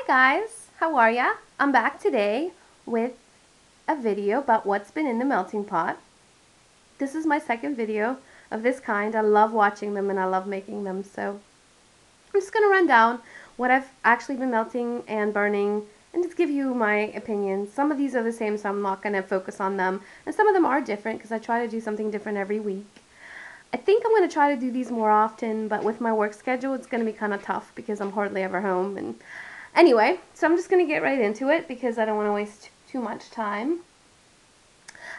guys, how are ya? I'm back today with a video about what's been in the melting pot. This is my second video of this kind. I love watching them and I love making them, so I'm just going to run down what I've actually been melting and burning and just give you my opinions. Some of these are the same, so I'm not going to focus on them, and some of them are different because I try to do something different every week. I think I'm going to try to do these more often, but with my work schedule it's going to be kind of tough because I'm hardly ever home. And anyway, so I'm just going to get right into it because I don't want to waste too much time.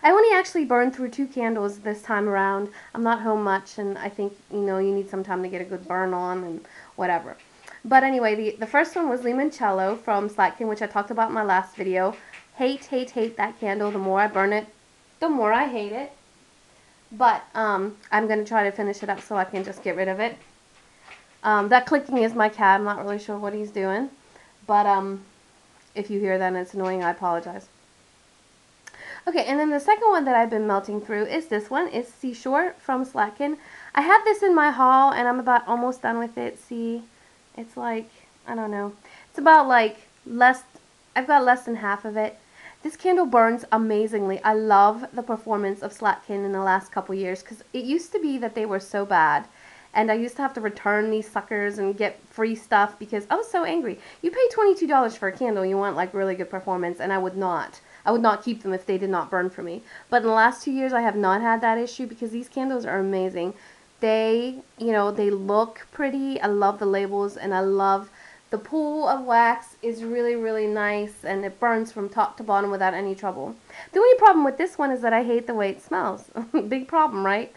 I only actually burned through 2 candles this time around. I'm not home much, and I think, you need some time to get a good burn on and whatever. But anyway, the first one was Limoncello from Slatkin, which I talked about in my last video. Hate that candle. The more I burn it, the more I hate it. But I'm going to try to finish it up so I can just get rid of it. That clicking is my cat. I'm not really sure what he's doing. But if you hear that and it's annoying, I apologize. Okay, and then the second one that I've been melting through is this one. It's Seashore from Slatkin. I have this in my haul and I'm about almost done with it. See, it's like, I don't know. It's about like I've got less than half of it. This candle burns amazingly. I love the performance of Slatkin in the last couple years because it used to be that they were so bad. And I used to have to return these suckers and get free stuff because I was so angry. You pay $22 for a candle, you want like really good performance, and I would not. I would not keep them if they did not burn for me. But in the last 2 years I have not had that issue because these candles are amazing. They, they look pretty. I love the labels and I love the pool of wax is really, really nice, and it burns from top to bottom without any trouble. The only problem with this one is that I hate the way it smells. Big problem, right?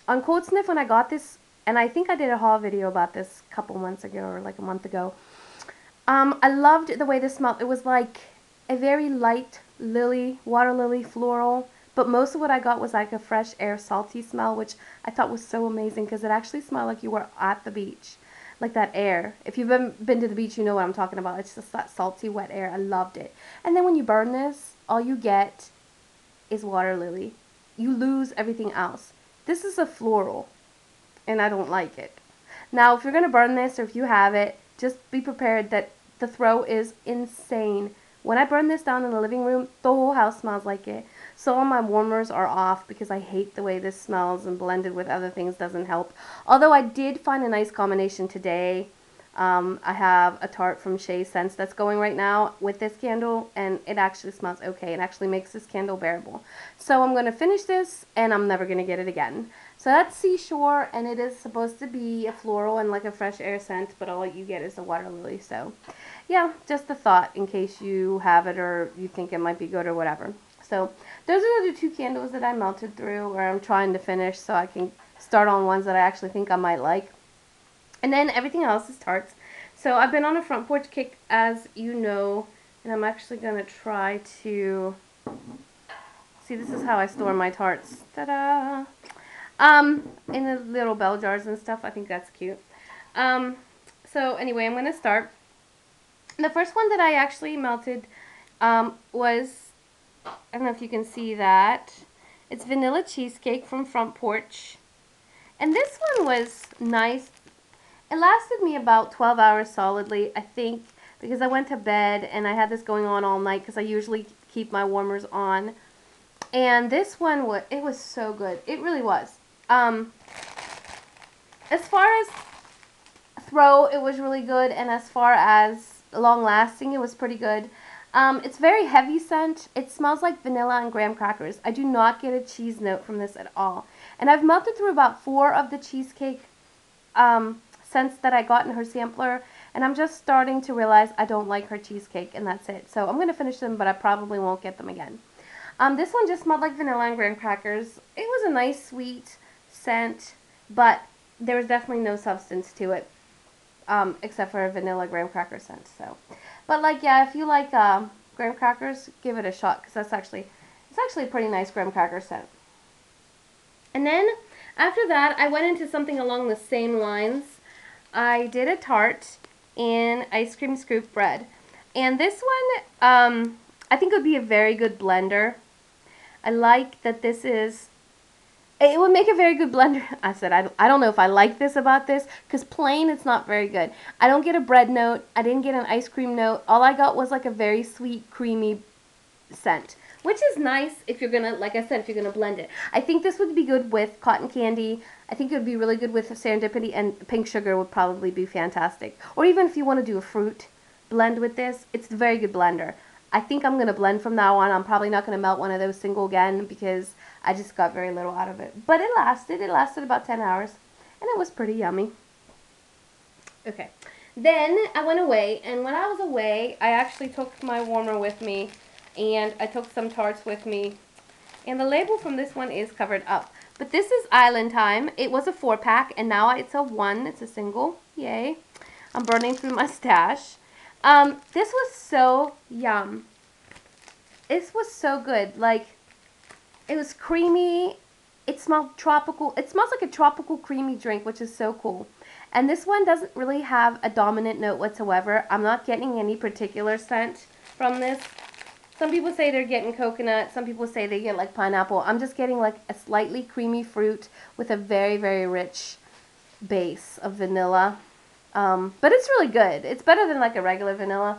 On Cold Sniff, when I got this, and I think I did a haul video about this a couple months ago or like a month ago, I loved the way this smelled. It was like a very light water lily floral, but most of what I got was like a fresh air salty smell, which I thought was so amazing because it actually smelled like you were at the beach. Like that air. If you've been to the beach, you know what I'm talking about. It's just that salty, wet air. I loved it. And then when you burn this, all you get is water lily. You lose everything else. This is a floral, and I don't like it. Now, if you're going to burn this, or if you have it, just be prepared that the throw is insane. When I burn this down in the living room, the whole house smells like it. So all my warmers are off because I hate the way this smells, and blended with other things doesn't help. Although I did find a nice combination today. I have a Tart from Shea Scents that's going right now with this candle, and it actually smells okay. It actually makes this candle bearable. So I'm going to finish this, and I'm never going to get it again. So that's Seashore, and it is supposed to be a floral and like a fresh air scent, but all you get is the water lily. So yeah, just a thought in case you have it or you think it might be good or whatever. So those are the 2 candles that I melted through, or I'm trying to finish so I can start on ones that I actually think I might like. And then everything else is Tarts. So I've been on a front porch kick, as you know, and I'm actually going to try to, see, this is how I store my Tarts. Ta-da! In the little bell jars and stuff. I think that's cute. So anyway, I'm going to start. The first one that I actually melted was, I don't know if you can see that, it's Vanilla Cheesecake from Front Porch. And this one was nice. It lasted me about 12 hours solidly, I think, because I went to bed and I had this going on all night because I usually keep my warmers on. And this one, it was so good. It really was. As far as throw, it was really good, and as far as long lasting, it was pretty good. It's very heavy scent. It smells like vanilla and graham crackers. I do not get a cheese note from this at all. And I've melted through about 4 of the cheesecake scents that I got in her sampler, and I'm just starting to realize I don't like her cheesecake, and that's it. So I'm going to finish them, but I probably won't get them again. This one just smelled like vanilla and graham crackers. It was a nice sweet scent, but there was definitely no substance to it, except for a vanilla graham cracker scent. So, but like, yeah, if you like graham crackers, give it a shot, because it's actually a pretty nice graham cracker scent. And then after that, I went into something along the same lines. I did a Tart in ice cream scoop bread, and this one I think would be a very good blender. I like that this is It would make a very good blender. I said, I don't know if I like this about this, because plain, it's not very good. I don't get a bread note. I didn't get an ice cream note. All I got was like a very sweet, creamy scent, which is nice if you're gonna, like I said, if you're gonna blend it. I think this would be good with cotton candy. I think it would be really good with serendipity, and pink sugar would probably be fantastic. Or even if you want to do a fruit blend with this, it's a very good blender. I think I'm gonna blend from now on. I'm probably not gonna melt one of those single again because I just got very little out of it. But it lasted. It lasted about 10 hours, and it was pretty yummy. Okay. Then I went away, and when I was away, I actually took my warmer with me, and I took some tarts with me. And the label from this one is covered up. But this is Island Time. It was a 4-pack, and now it's a 1. It's a single. Yay. I'm burning through my stash. This was so yum. This was so good. Like, it was creamy. It smelled tropical. It smells like a tropical creamy drink, which is so cool. And this one doesn't really have a dominant note whatsoever. I'm not getting any particular scent from this. Some people say they're getting coconut. Some people say they get like pineapple. I'm just getting like a slightly creamy fruit with a very, very rich base of vanilla. But it's really good. It's better than like a regular vanilla.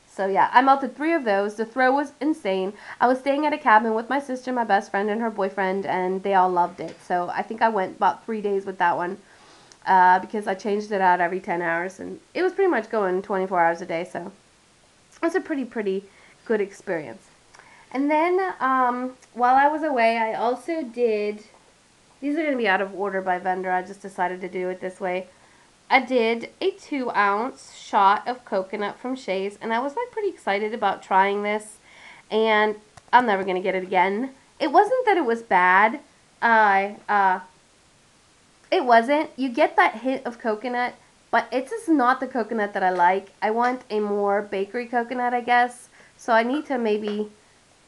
So yeah, I melted 3 of those. The throw was insane. I was staying at a cabin with my sister, my best friend, and her boyfriend, and they all loved it. So I think I went about 3 days with that one because I changed it out every 10 hours. And it was pretty much going 24 hours a day. So it was a pretty good experience. And then while I was away, I also did, these are going to be out of order by vendor. I just decided to do it this way. I did a 2-ounce shot of coconut from Shays, and I was like pretty excited about trying this, and I'm never going to get it again. It wasn't that it was bad. It wasn't. You get that hint of coconut, but it's just not the coconut that I like. I want a more bakery coconut, I guess, so I need to maybe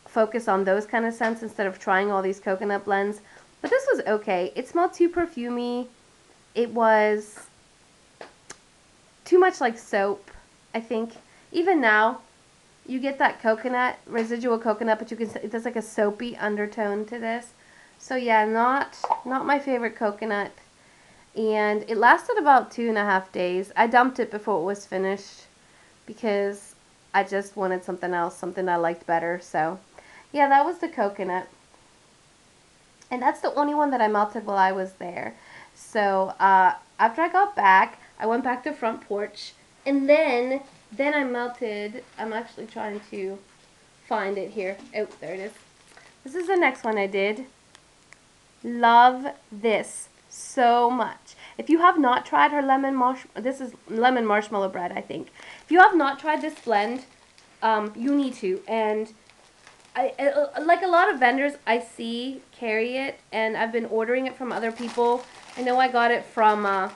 focus on those kind of scents instead of trying all these coconut blends. But this was okay. It smelled too perfumey. It was too much like soap, I think. Even now, you get that coconut, residual coconut, but you can, there's like a soapy undertone to this. So yeah, not my favorite coconut. And it lasted about 2.5 days. I dumped it before it was finished because I just wanted something else, something I liked better. So yeah, that was the coconut. And that's the only one that I melted while I was there. So after I got back, I went back to Front Porch, and then I melted, I'm actually trying to find it here. Oh, there it is. This is the next one I did. Love this so much. If you have not tried her this is lemon marshmallow bread, I think. If you have not tried this blend, you need to. And I like a lot of vendors I see carry it, and I've been ordering it from other people. I know I got it from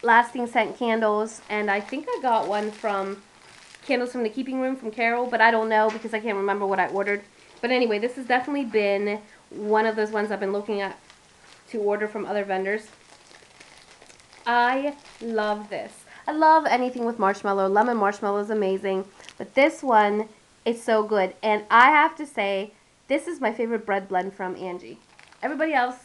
Lasting Scent Candles, and I think I got one from Candles from the Keeping Room from Carol, but I don't know because I can't remember what I ordered. But anyway, this has definitely been one of those ones I've been looking at to order from other vendors. I love this. I love anything with marshmallow. Lemon marshmallow is amazing, but this one is so good. And I have to say, this is my favorite bread blend from Angie. Everybody else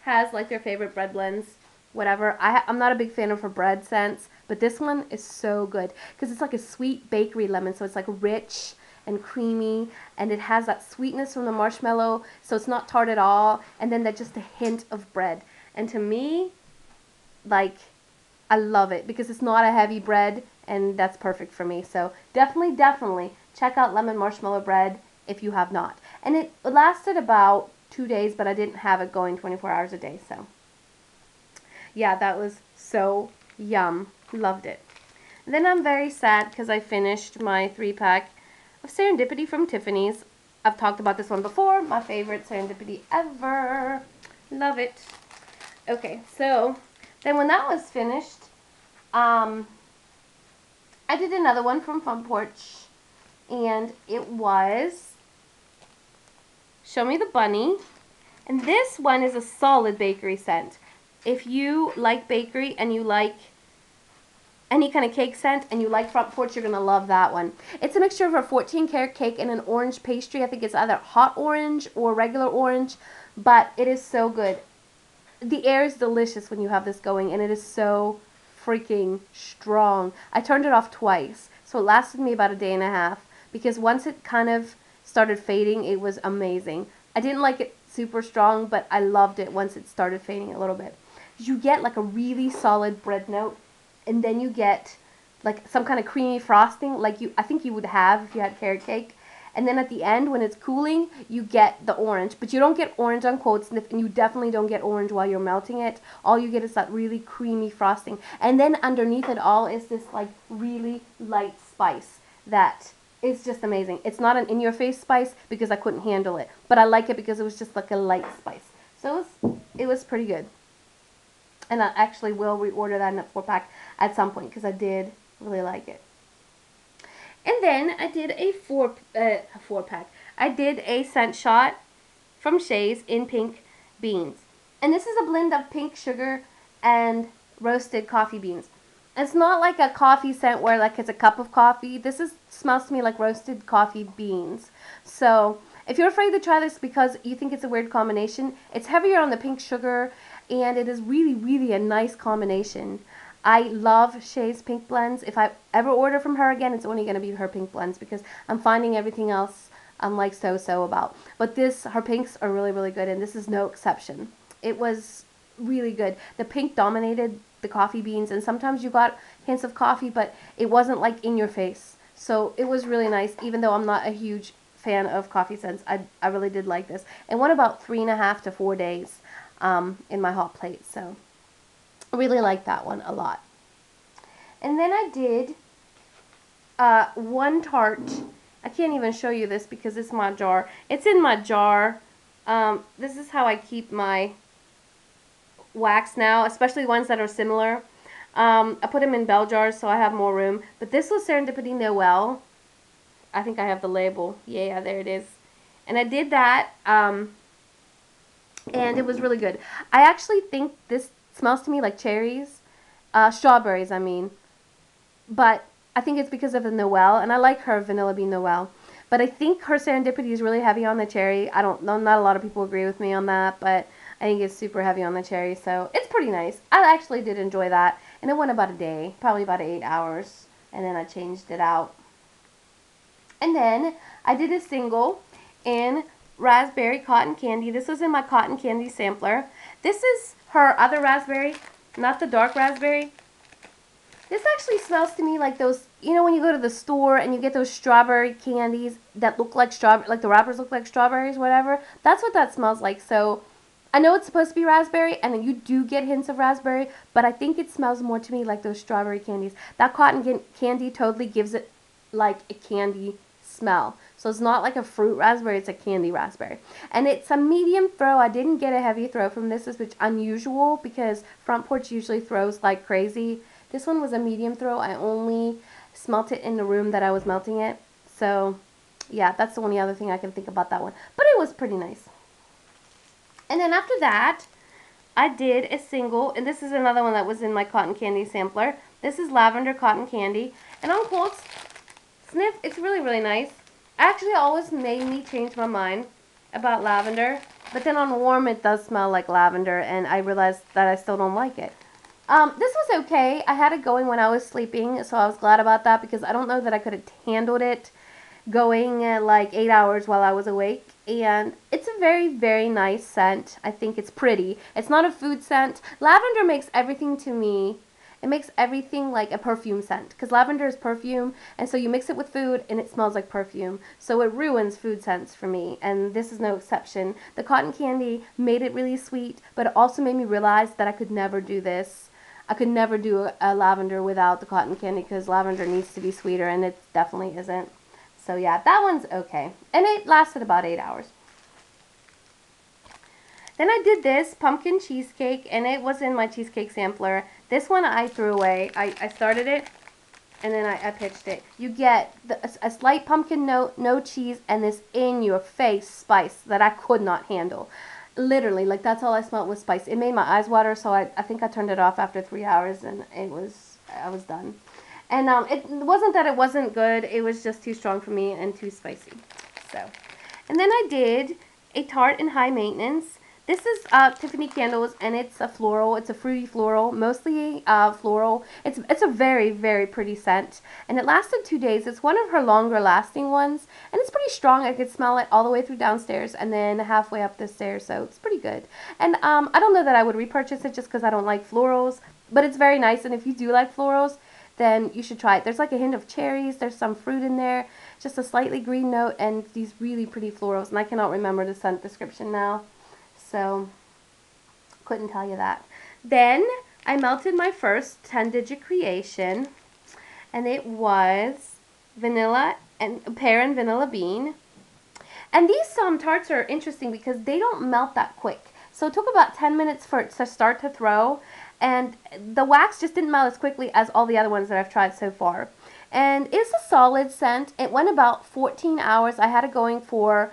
has like their favorite bread blends, whatever. I'm not a big fan of her bread scents, but this one is so good because it's like a sweet bakery lemon, so it's like rich and creamy, and it has that sweetness from the marshmallow, so it's not tart at all, and then there's just a hint of bread. And to me, like, I love it because it's not a heavy bread, and that's perfect for me. So definitely check out lemon marshmallow bread if you have not. And it lasted about 2 days, but I didn't have it going 24 hours a day, so yeah, that was so yum. Loved it. And then I'm very sad because I finished my 3-pack of Serendipity from Tiffany's. I've talked about this one before. My favorite Serendipity ever. Love it. Okay, so then when that was finished, I did another one from Front Porch, and it was Show Me the Bunny. And this one is a solid bakery scent. If you like bakery and you like any kind of cake scent and you like Front Porch, you're going to love that one. It's a mixture of a 14-karat cake and an orange pastry. I think it's either hot orange or regular orange, but it is so good. The air is delicious when you have this going, and it is so freaking strong. I turned it off twice, so it lasted me about a day and a half, because once it kind of started fading, it was amazing. I didn't like it super strong, but I loved it once it started fading a little bit. You get like a really solid bread note, and then you get like some kind of creamy frosting, like I think you would have if you had carrot cake. And then at the end, when it's cooling, you get the orange. But you don't get orange on cold sniff, and you definitely don't get orange while you're melting it. All you get is that really creamy frosting. And then underneath it all is this like really light spice that is just amazing. It's not an in-your-face spice because I couldn't handle it. But I like it because it was just like a light spice. So it was pretty good. And I actually will reorder that in a 4-pack at some point because I did really like it. And then I did a 4-pack. I did a scent shot from Shays in pink beans. And this is a blend of pink sugar and roasted coffee beans. It's not like a coffee scent where like it's a cup of coffee. This smells to me like roasted coffee beans. So if you're afraid to try this because you think it's a weird combination, it's heavier on the pink sugar, and it is really, really a nice combination. I love Shay's pink blends. If I ever order from her again, it's only going to be her pink blends because I'm finding everything else I'm like so about. But her pinks are really, really good, and this is no exception. It was really good. The pink dominated the coffee beans, and sometimes you got hints of coffee, but it wasn't like in your face. So it was really nice, even though I'm not a huge fan of coffee scents. I really did like this. It went about 3.5 to 4 days in my hot plate, so I really like that one a lot. And then I did one Tart. I can't even show you this because it's my jar. It's in my jar. This is how I keep my wax now, especially ones that are similar. I put them in bell jars so I have more room. But this was Serendipity Noel. I think I have the label. Yeah, there it is. And I did that, and it was really good. I actually think this smells to me like cherries. Strawberries, I mean. But I think it's because of the Noel, and I like her Vanilla Bean Noel. But I think her Serendipity is really heavy on the cherry. I don't know, not a lot of people agree with me on that, but I think it's super heavy on the cherry, so it's pretty nice. I actually did enjoy that, and it went about a day, probably about 8 hours, and then I changed it out. And then I did a single in Raspberry Cotton Candy. This was in my Cotton Candy sampler. This is her other raspberry, not the dark raspberry. This actually smells to me like those, you know, when you go to the store and you get those strawberry candies that look like strawberry, like the wrappers look like strawberries, whatever. That's what that smells like. So I know it's supposed to be raspberry, and you do get hints of raspberry, but I think it smells more to me like those strawberry candies. That cotton candy totally gives it like a candy smell. So it's not like a fruit raspberry, it's a candy raspberry. And it's a medium throw. I didn't get a heavy throw from this, which is unusual because Front Porch usually throws like crazy. This one was a medium throw. I only smelt it in the room that I was melting it. So yeah, that's the only other thing I can think about that one. But it was pretty nice. And then after that, I did a single, and this is another one that was in my Cotton Candy sampler. This is Lavender Cotton Candy. And on cold sniff, it's really, really nice. Actually, always made me change my mind about lavender. But then on warm, it does smell like lavender, and I realized that I still don't like it. This was okay. I had it going when I was sleeping, so I was glad about that because I don't know that I could have handled it going like 8 hours while I was awake. And it's a very, very nice scent. I think it's pretty. It's not a food scent. Lavender makes everything to me, it makes everything like a perfume scent because lavender is perfume, and so you mix it with food and it smells like perfume. So it ruins food scents for me, and this is no exception. The cotton candy made it really sweet, but it also made me realize that I could never do this. I could never do a lavender without the cotton candy because lavender needs to be sweeter, and it definitely isn't. So yeah, that one's okay. And it lasted about 8 hours. Then I did this pumpkin cheesecake, and it was in my cheesecake sampler. This one I threw away. I started it, and then I pitched it. You get a slight pumpkin note, no cheese, and this in-your-face spice that I could not handle. Literally, like that's all I smelled was spice. It made my eyes water, so I think I turned it off after 3 hours, and I was done. And it wasn't that it wasn't good, it was just too strong for me and too spicy. So, and then I did a Tart in High Maintenance. This is Tiffany Candles, and it's a floral. It's a fruity floral, mostly floral. It's a very, very pretty scent, and it lasted 2 days. It's one of her longer lasting ones, and it's pretty strong. I could smell it all the way through downstairs and then halfway up the stairs, so it's pretty good. And I don't know that I would repurchase it just because I don't like florals, but it's very nice, and if you do like florals, then you should try it. There's like a hint of cherries, there's some fruit in there, just a slightly green note, and these really pretty florals, and I cannot remember the scent description now, so couldn't tell you that. Then I melted my first 10-digit creation, and it was vanilla and pear and vanilla bean. And these tarts are interesting because they don't melt that quick. So it took about 10 minutes for it to start to throw, and the wax just didn't melt as quickly as all the other ones that I've tried so far. And it's a solid scent. It went about 14 hours. I had it going for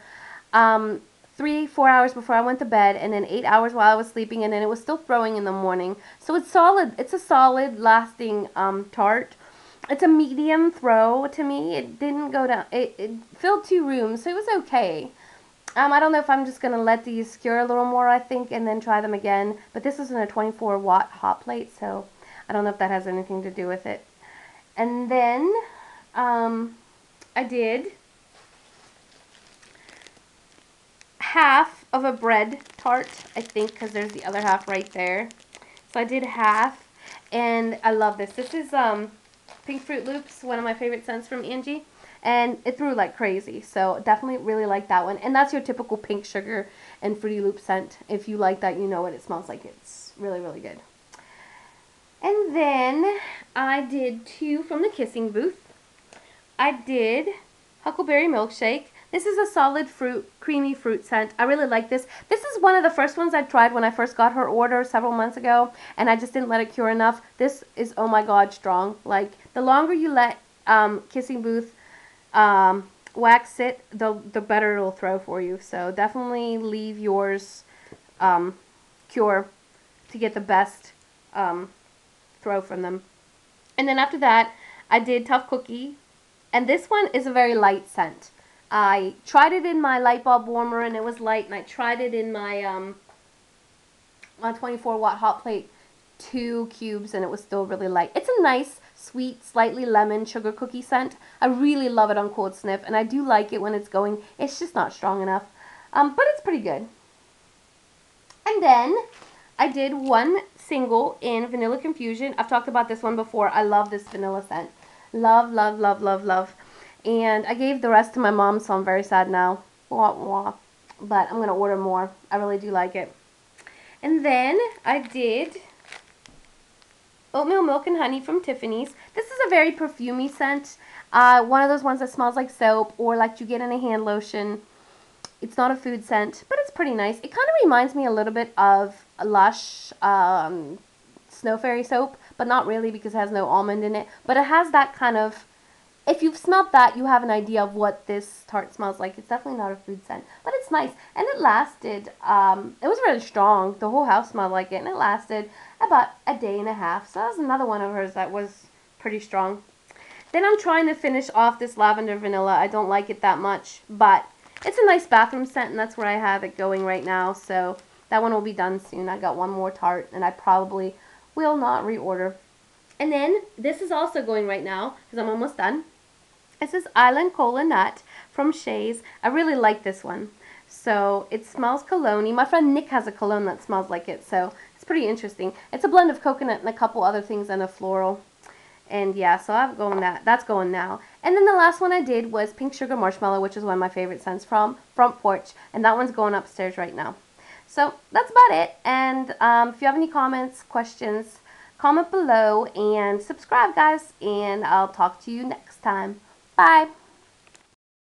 3-4 hours before I went to bed, and then 8 hours while I was sleeping, and then it was still throwing in the morning. So it's solid. It's a solid lasting tart. It's a medium throw to me. It didn't go down. It filled 2 rooms, so it was okay. I don't know if I'm just going to let these cure a little more, I think, and then try them again. But this is in a 24-watt hot plate, so I don't know if that has anything to do with it. And then I did half of a bread tart, I think, because there's the other half right there. So I did half, and I love this. This is Pink Fruit Loops, one of my favorite scents from Angie, and it threw like crazy, so definitely really like that one. And that's your typical pink sugar and Fruity Loop scent. If you like that, you know what it smells like. It's really, really good. And then I did 2 from the Kissing Booth. I did Huckleberry Milkshake. This is a solid fruit, creamy fruit scent. I really like this. This is one of the first ones I tried when I first got her order several months ago, and I just didn't let it cure enough. This is, oh my god, strong. Like, the longer you let Kissing Booth wax sit, the better it'll throw for you. So definitely leave yours cure to get the best throw from them. And then after that, I did Tough Cookie, and this one is a very light scent. I tried it in my light bulb warmer, and it was light, and I tried it in my 24-watt hot plate, 2 cubes, and it was still really light. It's a nice, sweet, slightly lemon sugar cookie scent. I really love it on cold sniff, and I do like it when it's going. It's just not strong enough, but it's pretty good. And then I did 1 single in Vanilla Confusion. I've talked about this one before. I love this vanilla scent. Love, love, love, love, love. And I gave the rest to my mom, so I'm very sad now. Wah, wah. But I'm going to order more. I really do like it. And then I did Oatmeal Milk and Honey from Tiffany's. This is a very perfumey scent. One of those ones that smells like soap or like you get in a hand lotion. It's not a food scent, but it's pretty nice. It kind of reminds me a little bit of a Lush Snow Fairy soap, but not really because it has no almond in it. But it has that kind of, if you've smelled that, you have an idea of what this tart smells like. It's definitely not a food scent, but it's nice. And it lasted, it was really strong. The whole house smelled like it, and it lasted about a day and a half. So that was another one of hers that was pretty strong. Then I'm trying to finish off this Lavender Vanilla. I don't like it that much, but it's a nice bathroom scent, and that's where I have it going right now. So that one will be done soon. I got 1 more tart, and I probably will not reorder. And then this is also going right now because I'm almost done. This is Island Cola Nut from Shays. I really like this one. So it smells cologne-y. My friend Nick has a cologne that smells like it, so it's pretty interesting. It's a blend of coconut and a couple other things and a floral. And yeah, so I'm going that's going now. And then the last one I did was Pink Sugar Marshmallow, which is one of my favorite scents from Porch. And that one's going upstairs right now. So that's about it. And if you have any comments, questions, comment below and subscribe, guys. And I'll talk to you next time. Bye.